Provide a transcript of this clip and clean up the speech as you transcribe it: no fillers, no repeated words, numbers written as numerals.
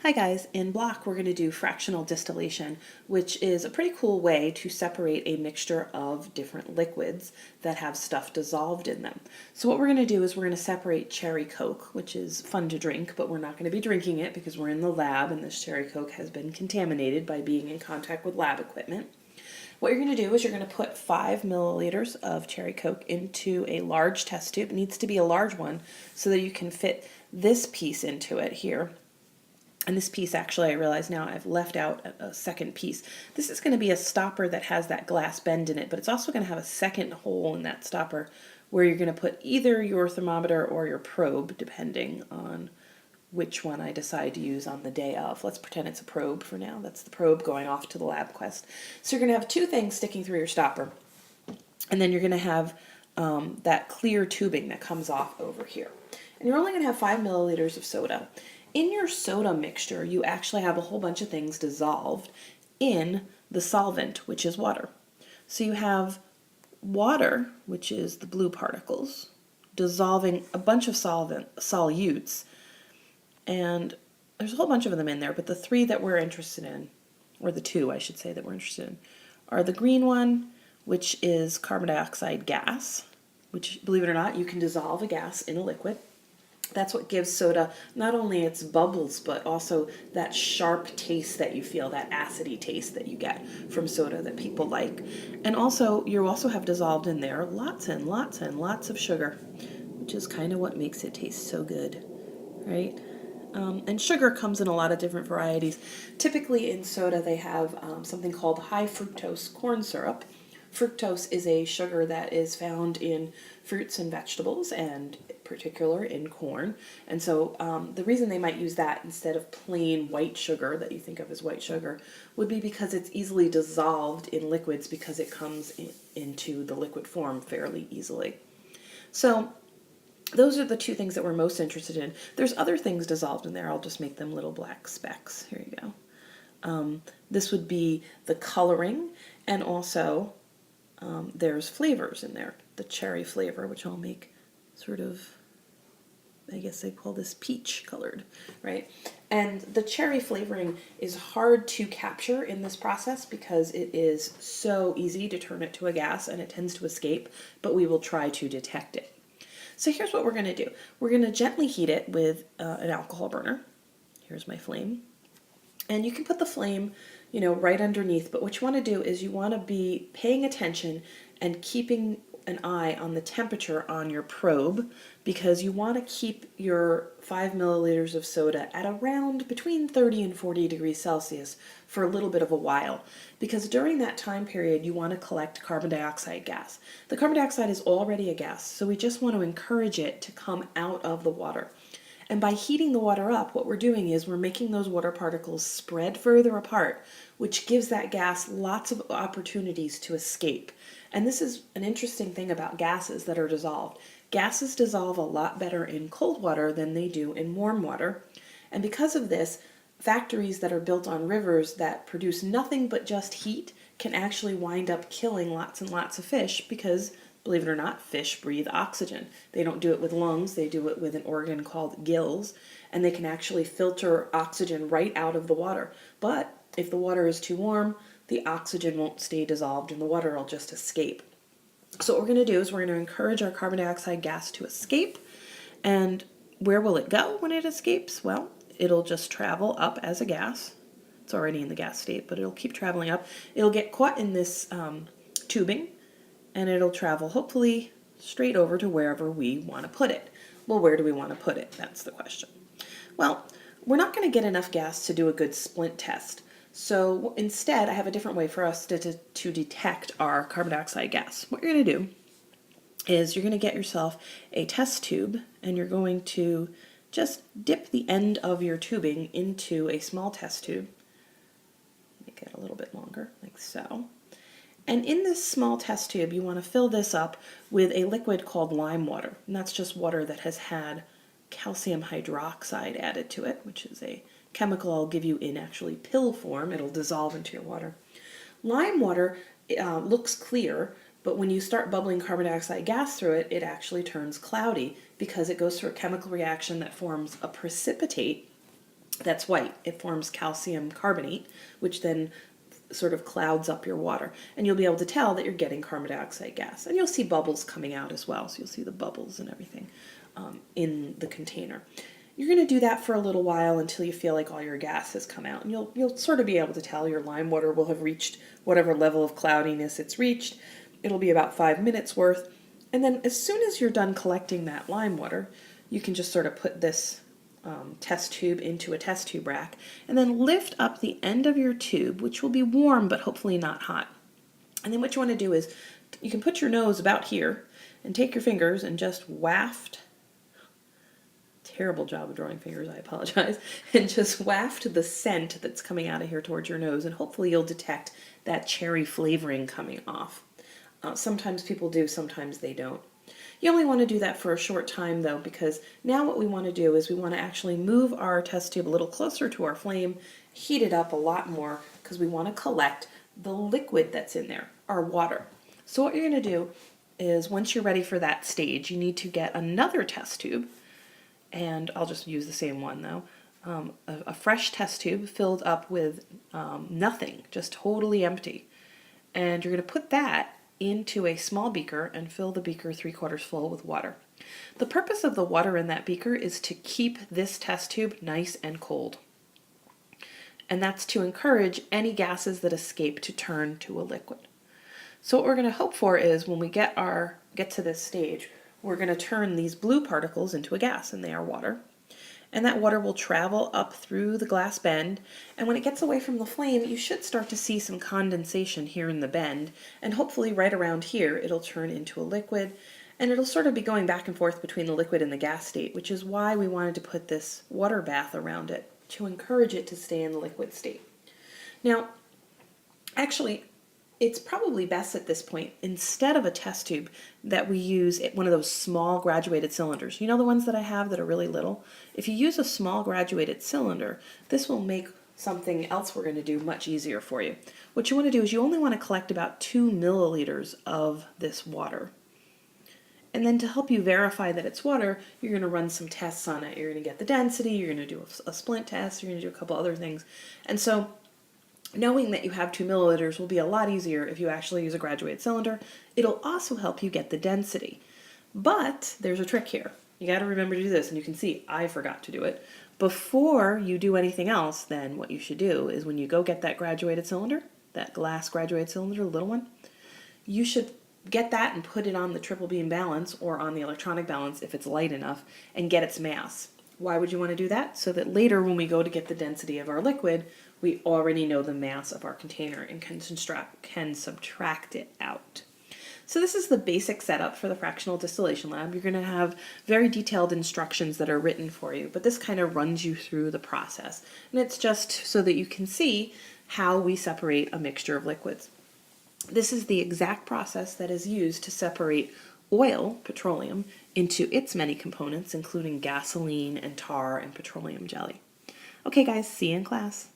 Hi guys, in block we're going to do fractional distillation, which is a pretty cool way to separate a mixture of different liquids that have stuff dissolved in them. So what we're going to do is we're going to separate cherry Coke, which is fun to drink, but we're not going to be drinking it because we're in the lab and this cherry Coke has been contaminated by being in contact with lab equipment. What you're going to do is you're going to put 5 milliliters of cherry Coke into a large test tube. It needs to be a large one so that you can fit this piece into it here. And this piece, actually, I realize now I've left out a second piece. This is going to be a stopper that has that glass bend in it, but it's also going to have a second hole in that stopper where you're going to put either your thermometer or your probe, depending on which one I decide to use on the day of. Let's pretend it's a probe for now. That's the probe going off to the lab quest. So you're going to have two things sticking through your stopper, and then you're going to have that clear tubing that comes off over here. And you're only going to have 5 milliliters of soda. In your soda mixture, you actually have a whole bunch of things dissolved in the solvent, which is water. So you have water, which is the blue particles, dissolving a bunch of solutes, and there's a whole bunch of them in there, but the three that we're interested in, or the two, I should say, that we're interested in, are the green one, which is carbon dioxide gas, which, believe it or not, you can dissolve a gas in a liquid. That's what gives soda not only its bubbles, but also that sharp taste that you feel, that acidy taste that you get from soda that people like. And also, you also have dissolved in there lots and lots and lots of sugar, which is kind of what makes it taste so good, right? And sugar comes in a lot of different varieties. Typically in soda they have something called high fructose corn syrup. Fructose is a sugar that is found in fruits and vegetables, and in particular in corn. And so the reason they might use that instead of plain white sugar that you think of as white sugar would be because it's easily dissolved in liquids because it comes into the liquid form fairly easily. So those are the two things that we're most interested in. There's other things dissolved in there. I'll just make them little black specks. Here you go. This would be the coloring, and also there's flavors in there. The cherry flavor, which I'll make sort of, I guess they call this peach colored, right? And the cherry flavoring is hard to capture in this process because it is so easy to turn it to a gas and it tends to escape, but we will try to detect it. So here's what we're going to do. We're going to gently heat it with an alcohol burner. Here's my flame. And you can put the flame, right underneath, but what you want to do is you want to be paying attention and keeping an eye on the temperature on your probe, because you want to keep your 5 milliliters of soda at around between 30 and 40 degrees Celsius for a little bit of a while, because during that time period you want to collect carbon dioxide gas. The carbon dioxide is already a gas, so we just want to encourage it to come out of the water. And by heating the water up, what we're doing is we're making those water particles spread further apart, which gives that gas lots of opportunities to escape. And this is an interesting thing about gases that are dissolved. Gases dissolve a lot better in cold water than they do in warm water. And because of this, factories that are built on rivers that produce nothing but just heat can actually wind up killing lots and lots of fish because, believe it or not, fish breathe oxygen. They don't do it with lungs, they do it with an organ called gills, and they can actually filter oxygen right out of the water. But if the water is too warm, the oxygen won't stay dissolved and the water will just escape. So what we're going to do is we're going to encourage our carbon dioxide gas to escape. And where will it go when it escapes? Well, it'll just travel up as a gas. It's already in the gas state, but it'll keep traveling up. It'll get caught in this tubing, and it'll travel hopefully straight over to wherever we want to put it. Well, where do we want to put it? That's the question. Well, we're not going to get enough gas to do a good splint test. So instead, I have a different way for us to detect our carbon dioxide gas. What you're going to do is you're going to get yourself a test tube, and you're going to just dip the end of your tubing into a small test tube. Make it a little bit longer, like so. And in this small test tube, you want to fill this up with a liquid called lime water. And that's just water that has had calcium hydroxide added to it, which is a chemical I'll give you in actually pill form. It'll dissolve into your water. Lime water looks clear, but when you start bubbling carbon dioxide gas through it, it actually turns cloudy because it goes through a chemical reaction that forms a precipitate that's white. It forms calcium carbonate, which then sort of clouds up your water. And you'll be able to tell that you're getting carbon dioxide gas. And you'll see bubbles coming out as well. So you'll see the bubbles and everything in the container. You're going to do that for a little while until you feel like all your gas has come out. And you'll sort of be able to tell your lime water will have reached whatever level of cloudiness it's reached. It'll be about 5 minutes worth. And then as soon as you're done collecting that lime water, you can just sort of put this test tube into a test tube rack and then lift up the end of your tube, which will be warm but hopefully not hot. And then what you want to do is you can put your nose about here and take your fingers and just waft, terrible job of drawing fingers, I apologize, and just waft the scent that's coming out of here towards your nose, and hopefully you'll detect that cherry flavoring coming off. Sometimes people do, sometimes they don't. You only want to do that for a short time though, because now what we want to do is we want to actually move our test tube a little closer to our flame, heat it up a lot more, because we want to collect the liquid that's in there, our water. So what you're going to do is once you're ready for that stage, you need to get another test tube, and I'll just use the same one though, a fresh test tube filled up with nothing, just totally empty. And you're going to put that into a small beaker and fill the beaker 3/4 full with water. The purpose of the water in that beaker is to keep this test tube nice and cold. And that's to encourage any gases that escape to turn to a liquid. So what we're going to hope for is when we get to this stage, we're going to turn these blue particles into a gas, and they are water. And that water will travel up through the glass bend, and when it gets away from the flame, you should start to see some condensation here in the bend, and hopefully right around here it'll turn into a liquid, and it'll sort of be going back and forth between the liquid and the gas state, which is why we wanted to put this water bath around it, to encourage it to stay in the liquid state. Now, actually, it's probably best at this point, instead of a test tube, that we use one of those small graduated cylinders. You know the ones that I have that are really little? If you use a small graduated cylinder, this will make something else we're going to do much easier for you. What you want to do is you only want to collect about 2 milliliters of this water. And then to help you verify that it's water, you're going to run some tests on it. You're going to get the density, you're going to do a splint test, you're going to do a couple other things. And so knowing that you have 2 milliliters will be a lot easier if you actually use a graduated cylinder. It'll also help you get the density. But there's a trick here. You got to remember to do this, and you can see I forgot to do it. Before you do anything else, then what you should do is when you go get that graduated cylinder, that glass graduated cylinder, the little one, you should get that and put it on the triple beam balance or on the electronic balance if it's light enough, and get its mass. Why would you want to do that? So that later when we go to get the density of our liquid, we already know the mass of our container and can subtract it out. So this is the basic setup for the Fractional Distillation Lab. You're going to have very detailed instructions that are written for you, but this kind of runs you through the process. And it's just so that you can see how we separate a mixture of liquids. This is the exact process that is used to separate oil, petroleum, into its many components, including gasoline and tar and petroleum jelly. Okay guys, see you in class.